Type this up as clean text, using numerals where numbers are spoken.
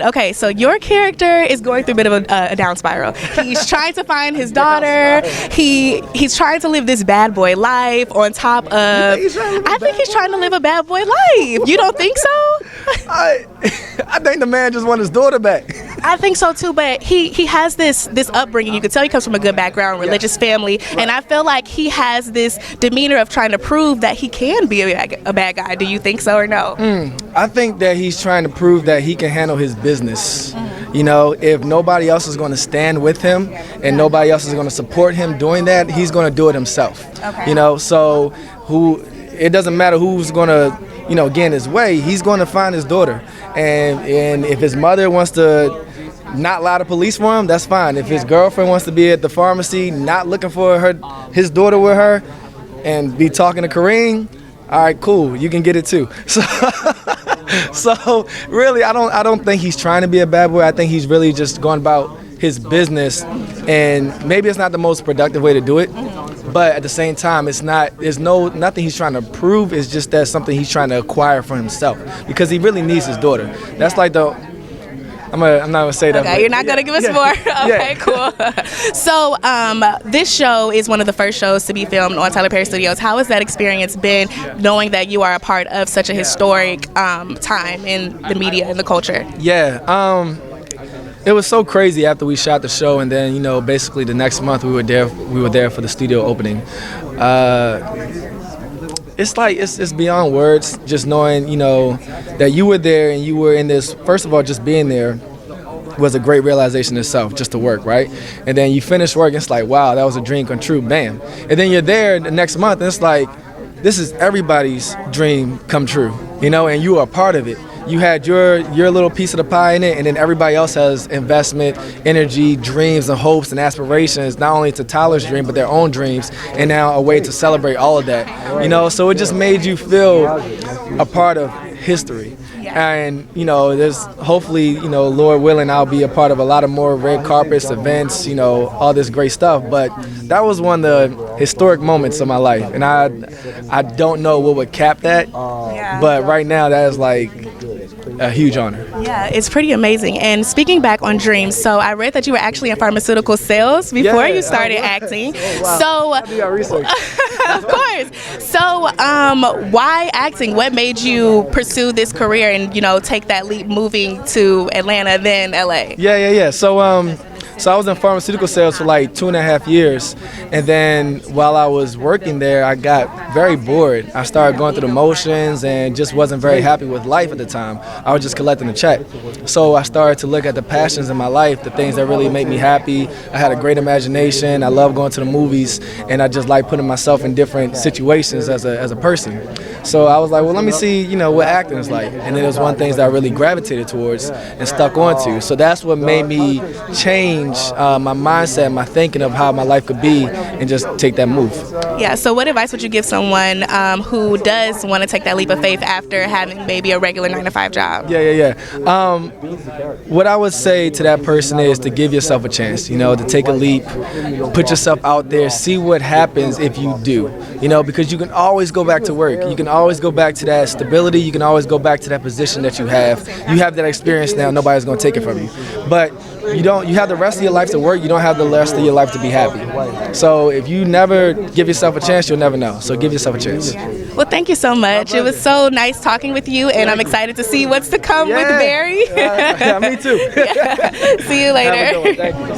Okay, so your character is going through a bit of a down spiral. He's trying to find his daughter. He's trying to live this bad boy life on top of. I think he's trying to live a bad boy life. You don't think so? I think the man just wants his daughter back. I think so too, but he has this upbringing. You can tell he comes from a good background, religious family, and I feel like he has this demeanor of trying to prove that he can be a bad guy. Do you think so or no? I think that he's trying to prove that he can handle his business. You know, if nobody else is going to stand with him and nobody else is going to support him doing that, he's going to do it himself. Okay. You know, so it doesn't matter who's going to, get in his way. He's going to find his daughter, and if his mother wants to not allow the police for him, that's fine. If his girlfriend wants to be at the pharmacy, not looking for his daughter with her, and be talking to Kareem, all right, cool, you can get it too. So really, I don't think he's trying to be a bad boy. I think he's really just going about his business, and maybe it's not the most productive way to do it, but at the same time, nothing he's trying to prove. It's just that something he's trying to acquire for himself, because he really needs his daughter. That's like I'm not gonna say that. Okay, you're not gonna give us more. Okay, cool. So, this show is one of the first shows to be filmed on Tyler Perry Studios. How has that experience been, knowing that you are a part of such a historic time in the media and the culture? Yeah, it was so crazy after we shot the show, and then basically the next month we were there for the studio opening. It's like it's beyond words, just knowing that you were there and you were in this. First of all, just being there was a great realization itself, just to work, right? And then you finish work, and it's like, wow, that was a dream come true, bam. And then you're there the next month, and it's like, this is everybody's dream come true, and you are a part of it. You had your little piece of the pie in it, and then everybody else has investment, energy, dreams, and hopes and aspirations, not only to Tyler's dream, but their own dreams, and now a way to celebrate all of that. So it just made you feel a part of history. And there's hopefully, Lord willing, I'll be a part of a lot of more red carpets, events, all this great stuff. But that was one of the historic moments of my life, and I don't know what would cap that. But right now, that is like a huge honor. Yeah, it's pretty amazing. And speaking back on dreams, so I read that you were actually in pharmaceutical sales before you started acting. Wow. So I do our research. Of course. So why acting? What made you pursue this career and take that leap, moving to Atlanta, then LA? Yeah. So I was in pharmaceutical sales for like 2.5 years, and then while I was working there, I got very bored. I started going through the motions and just wasn't very happy with life at the time. I was just collecting a check. So I started to look at the passions in my life, the things that really make me happy. I had a great imagination. I love going to the movies, and I just like putting myself in different situations as a person. So I was like, well, let me see, what acting is like. And then it was one of the things that I really gravitated towards and stuck on to. So that's what made me change my mindset, my thinking of how my life could be, and just take that move. Yeah, so what advice would you give someone who does want to take that leap of faith after having maybe a regular 9-to-5 job? Yeah. What I would say to that person is to give yourself a chance, to take a leap, put yourself out there, see what happens if you do, because you can always go back to work. You can always go back to that stability. You can always go back to that position that you have. You have that experience now. Nobody's going to take it from you. But you have the rest of your life to work. You don't have the rest of your life to be happy. So if you never give yourself a chance, you'll never know. So give yourself a chance. Well, thank you so much. It was so nice talking with you, and I'm excited to see what's to come with Barry. Yeah, me too. See you later. Have a good one. Thank you.